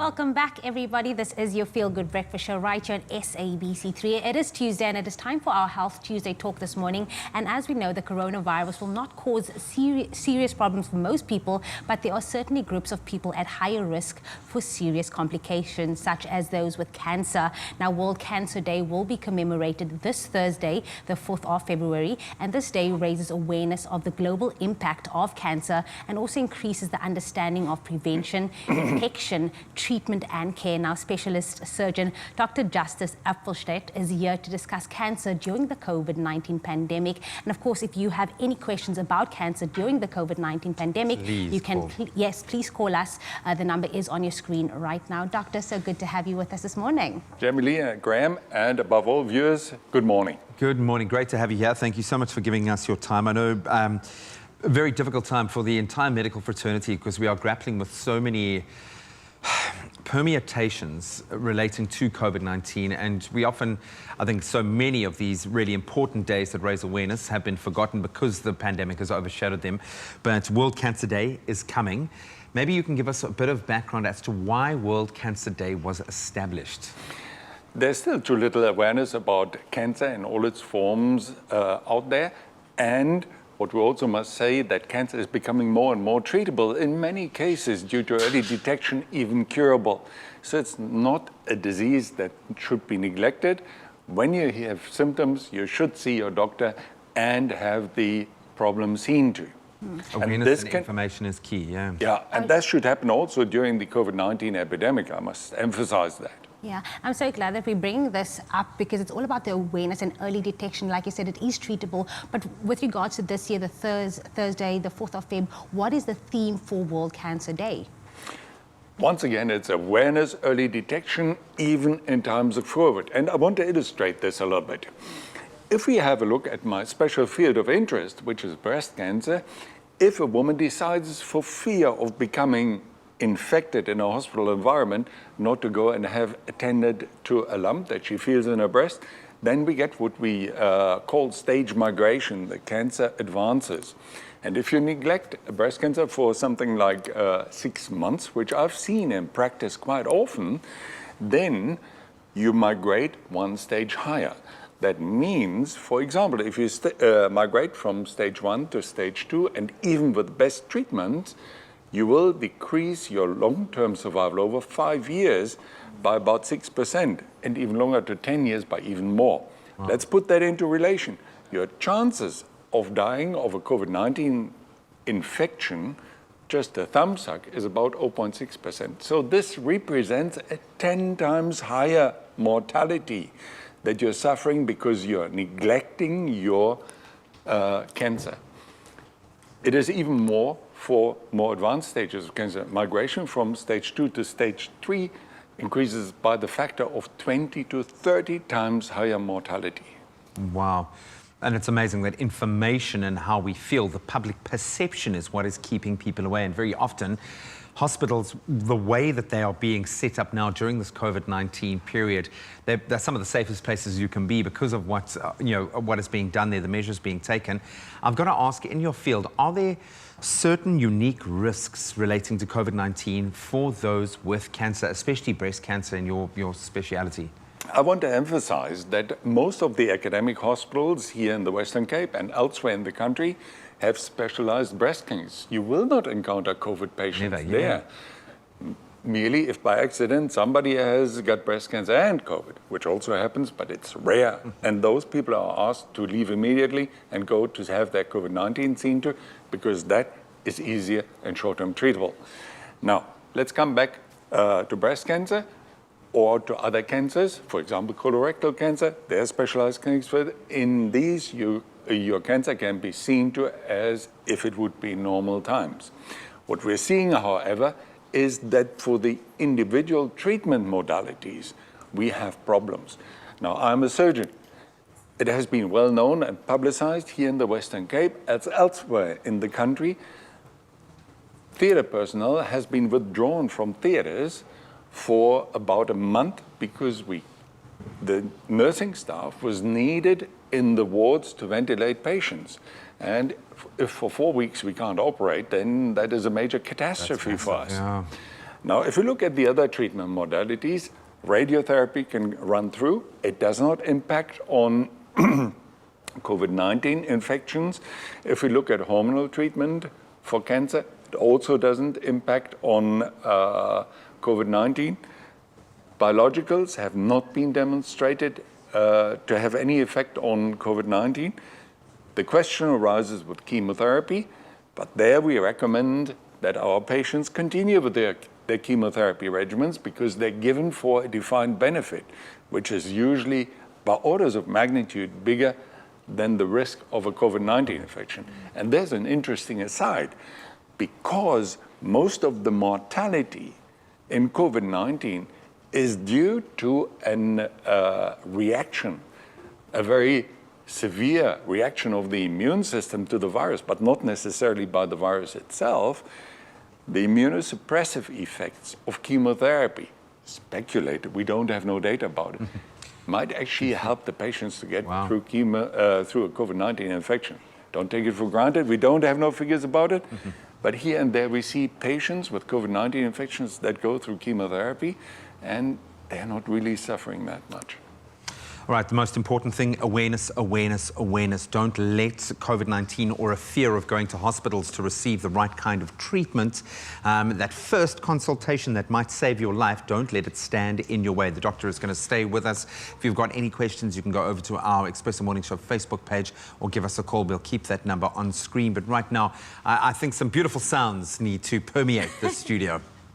welcome back, everybody. This is your Feel Good Breakfast Show right here on SABC3. It is Tuesday, and it is time for our Health Tuesday talk this morning. And as we know, the coronavirus will not cause serious problems for most people, but there are certainly groups of people at higher risk for serious complications, such as those with cancer. Now, World Cancer Day will be commemorated this Thursday, the 4th of February, and this day raises awareness of the global impact of cancer and also increases the understanding of prevention, detection, treatment and care. Now, specialist surgeon Dr. Justus Apffelstaedt is here to discuss cancer during the COVID-19 pandemic. And of course, if you have any questions about cancer during the COVID-19 pandemic, you can, please call us. The number is on your screen right now. Doctor, so good to have you with us this morning. Jamie, Graham, and above all, viewers, good morning. Good morning. Great to have you here. Thank you so much for giving us your time. I know a very difficult time for the entire medical fraternity because we are grappling with so many permutations relating to COVID-19, and we often, I think so many of these really important days that raise awareness have been forgotten because the pandemic has overshadowed them. But World Cancer Day is coming. Maybe you can give us a bit of background as to why World Cancer Day was established. There's still too little awareness about cancer in all its forms out there, and what we also must say that cancer is becoming more and more treatable, in many cases due to early detection, even curable. So it's not a disease that should be neglected. When you have symptoms, you should see your doctor and have the problem seen to. Awareness and information is key, yeah. Yeah, and that should happen also during the COVID-19 epidemic, I must emphasize that. Yeah, I'm so glad that we bring this up because it's all about the awareness and early detection. Like you said, it is treatable. But with regards to this year, the Thursday, the 4th of Feb, what is the theme for World Cancer Day? Once again, it's awareness, early detection, even in times of COVID. And I want to illustrate this a little bit. If we have a look at my special field of interest, which is breast cancer, if a woman decides for fear of becoming infected in a hospital environment not to go and have attended to a lump that she feels in her breast, then we get what we call stage migration. The cancer advances. And if you neglect breast cancer for something like 6 months, which I've seen in practice quite often, then you migrate one stage higher. That means, for example, if you migrate from stage 1 to stage 2, and even with best treatment, you will decrease your long-term survival over 5 years by about 6%, and even longer to 10 years by even more. Wow. Let's put that into relation. Your chances of dying of a COVID-19 infection, just a thumbsuck, is about 0.6%. So this represents a 10 times higher mortality that you're suffering because you're neglecting your cancer. It is even more for more advanced stages of cancer. Migration from stage 2 to stage 3 increases by the factor of 20 to 30 times higher mortality. Wow. And it's amazing that information and how we feel, the public perception is what is keeping people away. And very often, hospitals, the way that they are being set up now during this COVID-19 period, they're some of the safest places you can be because of what, what is being done there, the measures being taken. I've got to ask, in your field, are there certain unique risks relating to COVID-19 for those with cancer, especially breast cancer in your speciality? I want to emphasize that most of the academic hospitals here in the Western Cape and elsewhere in the country have specialized breast clinics. You will not encounter COVID patients there. Merely if by accident somebody has got breast cancer and COVID, which also happens, but it's rare. And those people are asked to leave immediately and go to have their COVID-19 seen to, because that is easier and short-term treatable. Now, let's come back to breast cancer or to other cancers, for example, colorectal cancer. There are specialized clinics for it. In these, your cancer can be seen to as if it would be normal times. What we're seeing, however, is that for the individual treatment modalities, we have problems. Now, I'm a surgeon. It has been well known and publicized here in the Western Cape as elsewhere in the country. Theater personnel has been withdrawn from theaters for about a month because the nursing staff was needed in the wards to ventilate patients. And if for 4 weeks we can't operate, then that is a major catastrophe for us. Yeah. Now, if you look at the other treatment modalities, radiotherapy can run through. It does not impact on COVID-19 infections. If we look at hormonal treatment for cancer, it also doesn't impact on COVID-19. Biologicals have not been demonstrated to have any effect on COVID-19. The question arises with chemotherapy, but there we recommend that our patients continue with their chemotherapy regimens because they're given for a defined benefit, which is usually by orders of magnitude bigger than the risk of a COVID-19 infection. And there's an interesting aside, because most of the mortality in COVID-19 is due to a reaction, a very severe reaction of the immune system to the virus, but not necessarily by the virus itself. The immunosuppressive effects of chemotherapy, speculated, we don't have no data about it, might actually help the patients to get through through a COVID-19 infection. Don't take it for granted. We don't have no figures about it. But here and there we see patients with COVID-19 infections that go through chemotherapy and they're not really suffering that much. All right, the most important thing, awareness, awareness, awareness. Don't let COVID-19 or a fear of going to hospitals to receive the right kind of treatment, that first consultation that might save your life, don't let it stand in your way. The doctor is going to stay with us. If you've got any questions, you can go over to our Expresso Morning Show Facebook page or give us a call. We'll keep that number on screen. But right now, I think some beautiful sounds need to permeate this studio.